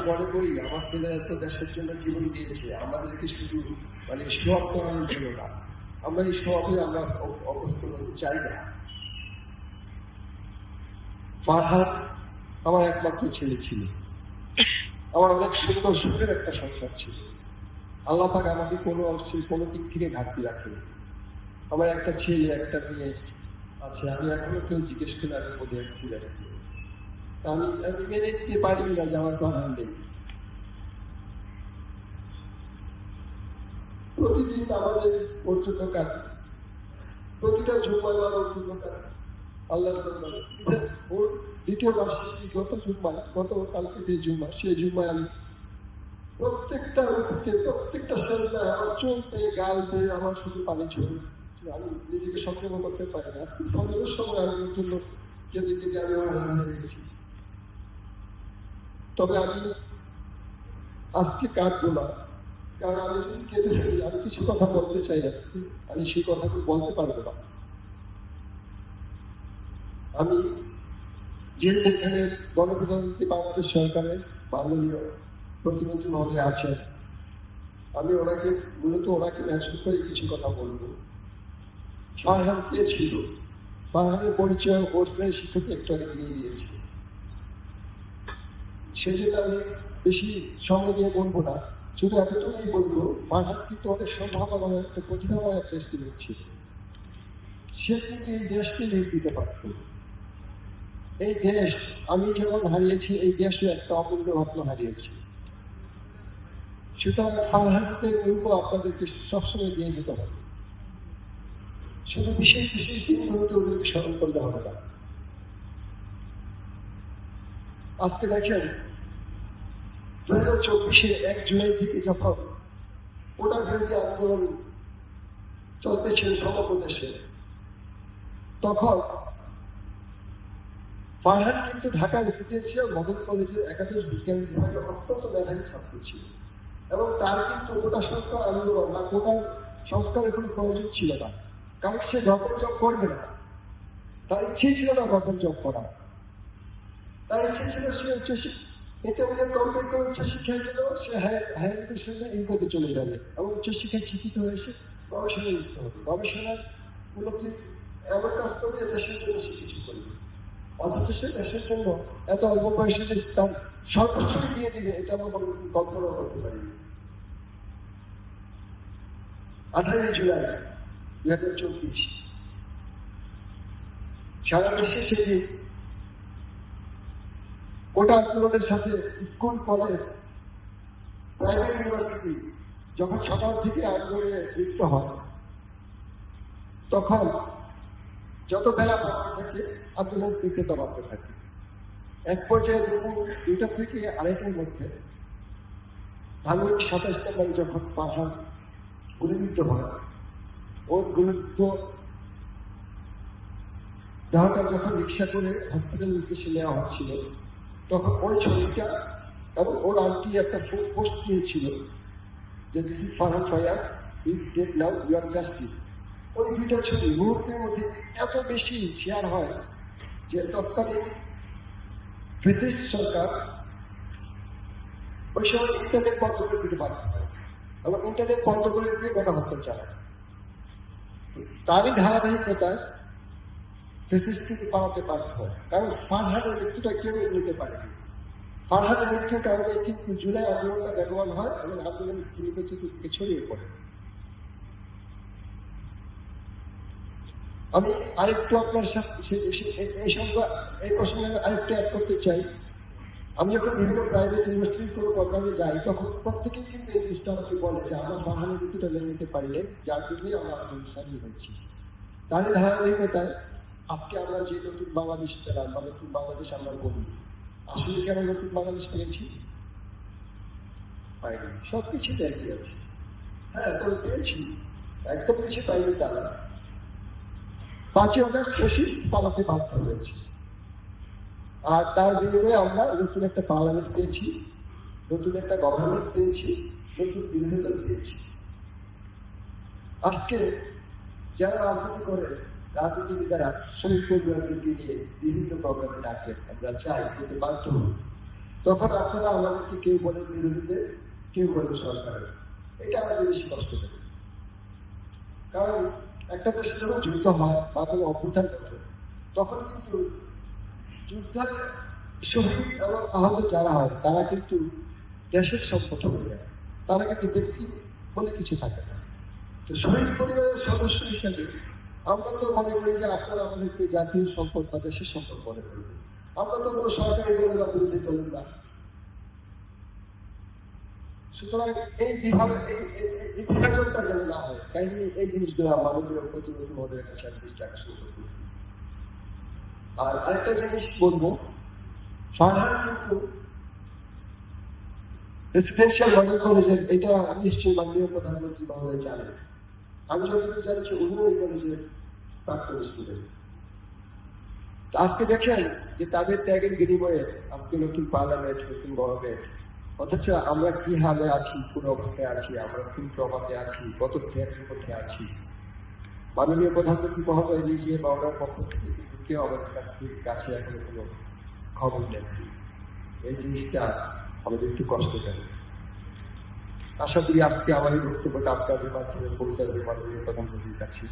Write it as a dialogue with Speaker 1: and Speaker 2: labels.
Speaker 1: মনে করি আমার ছেলেরা তো দেশের জন্য জীবন দিয়েছে, আমাদেরকে শুধু মানে স্বভাব করানোর জন্য না, আমরা এই স্বভাবে আমরা অভ্যস্ত হতে চাই না। ফারহাদ আমার একমাত্র ছেলে ছিল, আমার অনেক সুন্দর সুখের একটা সংসার ছিল। আল্লাহ পাক আমাকে কোনো অংশে কোনো দিক থেকে ঘাটতি রাখেনি। আমার একটা ছেলে একটা মেয়ে আছে, আমি এখনো কেউ জিজ্ঞেস করে আমি বলে আসছি আমি আমি মেনে নিতে পারি না যে আমার ফারহাদ নেই। প্রতিদিন আমাদের পর্যটকার প্রতিটা জুম্মায় পর্যটকার আল্লাহর দরবারে ওর দ্বিতীয় বার্ষিকী গত কালকে যে জুম্মা, সেই জুম্মায় আমি প্রত্যেকটা রূপকে প্রত্যেকটা সেলটায় আমার চোখ পেয়ে গাল পেয়ে আমার শুধু পানি ঝরে। আমি নিজেকে সক্ষম করতে পারি না। আজকে ফজরের সময় আমি ওর জন্য কেঁদে কেঁদে আমি হয়ে গেছি। তবে আমি আজকে কাঁদবো না, কারণ আমি যদি কেঁদে ফেলি আমি কিছু কথা বলতে চাই আজকে, আমি সেই কথাগুলো বলতে পারবো না। আমি যেহেতু এখানে গণপ্রজাতন্ত্রী বাংলাদেশ সরকারের মাননীয় প্রতিমন্ত্রী মহোদয় আছেন, আমি ওনাকে মেনশন করে কিছু কথা বলবো। ফারহাদ কে ছিল, ফারহাদের পরিচয় কোর্সে শিক্ষক একটু দিয়ে দিয়েছে, সেজন্য আমি বেশি সময় দিয়ে বলবো না, শুধু এতটুকুই বলবো ফারহাদ কিন্তু অনেক সম্ভাবনা একটা প্রতিভাবান একটা স্টুডেন্ট ছিল। সে কিন্তু এই দেশকে লিড দিতে পারত। এই দেশ আমি যেমন হারিয়েছি, এই দেশও একটা অমূল্য রত্ন হারিয়েছি। সুতরাং ফারহাদের গল্প আপনাদেরকে সবসময় দিয়ে যেতে হবে, শুধু বিশেষ বিশেষ দিনগুলোতে ওদেরকে স্মরণ করলে হবে না। আজকে দেখেন 2024 1 জুলাই থেকে যখন ওটার বিরুদ্ধে আন্দোলন চলতেছিল সমপ্রদেশে, তখন ফারহাদ কিন্তু ঢাকা রেসিডেন্সিয়াল মডেল কলেজের একাদশ বিজ্ঞান বিভাগের অত্যন্ত মেধাবী ছাত্র ছিল, এবং তার কিন্তু কোটা সংস্কার আন্দোলন বা কোটার সংস্কারের কোনো প্রয়োজন ছিল না, কারণ সে গভর্নমেন্ট জব করবে না। তার ইচ্ছে ছিল না গভর্নমেন্ট জব করা, তার ইচ্ছে ছিল সে ইন্টারমিডিয়েট কমপ্লিট করে উচ্চশিক্ষায় গেল, সে হায়ার এডুকেশনে ইনকোতে চলে যাবে এবং উচ্চশিক্ষায় শিক্ষিত হয়ে এসে গবেষণায় লিপ্ত হবে, গবেষণার উন্নতি এমন কাজ করবে দেশের জন্য সে কিছু করবে। অথচ সে দেশের জন্য এত অল্প বয়সে যে তার সর্বস্বই দিয়ে দিবে, এটা আমরা কল্পনা করতে পারি। 18 জুলাই 2024 সারা দেশে সেই কোটা আন্দোলনের সাথে স্কুল, কলেজ, প্রাইভেট ইউনিভার্সিটি যখন সকাল থেকে আন্দোলনে লিপ্ত হয়, তখন যত বেলা বাড়তে থাকে আন্দোলন তীব্রতা বাড়তে থাকে। এক পর্যায়ে দুপুর 2টা থেকে 2:30টার মধ্যে ধার্মিক 27 তারিখ যখন ফারহাদ গুলিবিদ্ধ হয়, ওর গুলিবিদ্ধ দেহটা যখন রিক্সা করে হসপিটালের উদ্দেশ্যে নেওয়া হচ্ছিল, তখন ওই ছবিটা এবং ওর আন্টি একটা পোস্ট দিয়েছিল যে this is Farhad Fayaz, is dead now, you are justice. ওই দুইটা ছবি মুহূর্তের মধ্যে এত বেশি শেয়ার হয় যে তৎকালীন ফ্যাসিস্ট সরকার ওই সময় ইন্টারনেট বন্ধ করে দিতে বাধ্য হয় এবং ইন্টারনেট বন্ধ করে দিয়ে গণহত্যা চালায়। তারই ধারাবাহিকতায় ফ্যাসিস্ট থেকে পালাতে বাধ্য হয়, কারণ ফারহাদের মৃত্যুটা কেউ নিতে পারেনি। ফারহাদের মৃত্যুর কারণে কিন্তু জুলাই আন্দোলনটা ব্যবহার হয় এবং আন্দোলন স্কুলে চতুর্দিকে ছড়িয়ে পড়ে। আমি আরেকটু আপনার সাথে এই প্রসঙ্গে আরেকটু অ্যাড করতে চাই। আমি যখন বিভিন্ন প্রাইভেট ইউনিভার্সিটির কোনো প্রোগ্রামে যাই, তখন প্রত্যেকেই কিন্তু এই জিনিসটা আমাকে বলে যে আমরা ফারহাদের মৃত্যুটা মেনে নিতে পারিনি, যার জন্যই আমরা আন্দোলন সামিল হয়েছি। তারই ধারাবাহিকতায় আজকে আমরা যে নতুন বাংলাদেশ পেলাম বা নতুন বাংলাদেশ আমরা বলি, আসলে কেন নতুন বাংলাদেশ পেয়েছি? পাইনি, সব কিছুতে একই আছে। হ্যাঁ, তবে পেয়েছি, একদম কিছু পাইনি তারা। 5ই আগস্ট ফ্যাসিস্ট পালাতে বাধ্য হয়েছে, আর তার বিনিময়ে আমরা নতুন একটা পার্লামেন্ট পেয়েছি, নতুন একটা গভর্নমেন্ট পেয়েছি, নতুন বিরোধী দল পেয়েছি। আজকে যারা রাজনীতি করে, রাজনীতিবিদেরা শহীদ পরিবারকে নিয়ে বিভিন্ন প্রোগ্রামে ডাকে, আমরা চাই কিন্তু বাধ্য তখন আপনারা আমাদেরকে কেউ বলেন বিরোধীতে, কেউ বলেন সরকারের। এটা আমাদের বেশি কষ্ট দেবে। কারণ একটা দেশে যখন যুদ্ধ হয় বা কোনো অভ্যুত্থান ঘটে, তখন কিন্তু যুদ্ধের শহীদ এবং আহত যারা হয় তারা কিন্তু দেশের সম্পদ হয়ে যায়, তারা কিন্তু ব্যক্তি বলে কিছু থাকে না। তো শহীদ পরিবারের সদস্য হিসেবে আমরা তো মনে করি যে আপনারা আমাদেরকে জাতীয় সম্পদ বা দেশের সম্পদ মনে করবেন। আমরা তো কোনো সরকারি দলের বা বিরোধী দলের না। সুতরাং এই বিভাগে এই বিভাজনটা যেন না হয়, তাই নিয়ে এই জিনিসগুলো মাননীয় প্রতিনিধি মহোদয়ের কাছে আমি দৃষ্টি আকর্ষণ করতেছি। আর আরেকটা জিনিস বলবো, ফারহান কিন্তু রেসিডেন্সিয়াল মডেল কলেজের, এটা নিশ্চয়ই মাননীয় প্রধানমন্ত্রী মহোদয় জানেন। আমি যতটুকু জানছি উনিও এই কলেজের প্রাক্তন স্টুডেন্ট। আজকে দেখেন যে তাদের ত্যাগের বিনিময়ে আজকে নতুন পার্লামেন্ট, নতুন গভর্নমেন্ট, অথচ আমরা কি হালে আছি, কোন অবস্থায় আছি, আমরা কোন প্রভাবে আছি, কত থ্রেটের মধ্যে আছি। মাননীয় প্রধানমন্ত্রী মহোদয় নিজে বা ওনার পক্ষ থেকে কিন্তু কেউ আমাদের কাছে এখন কোনো খবর নেই। এই জিনিসটা আমাদের একটু কষ্ট দেয়। আশা করি আজকে আমার এই বক্তব্যটা আপনাদের মাধ্যমে পৌঁছাবে মাননীয় প্রধানমন্ত্রীর কাছে।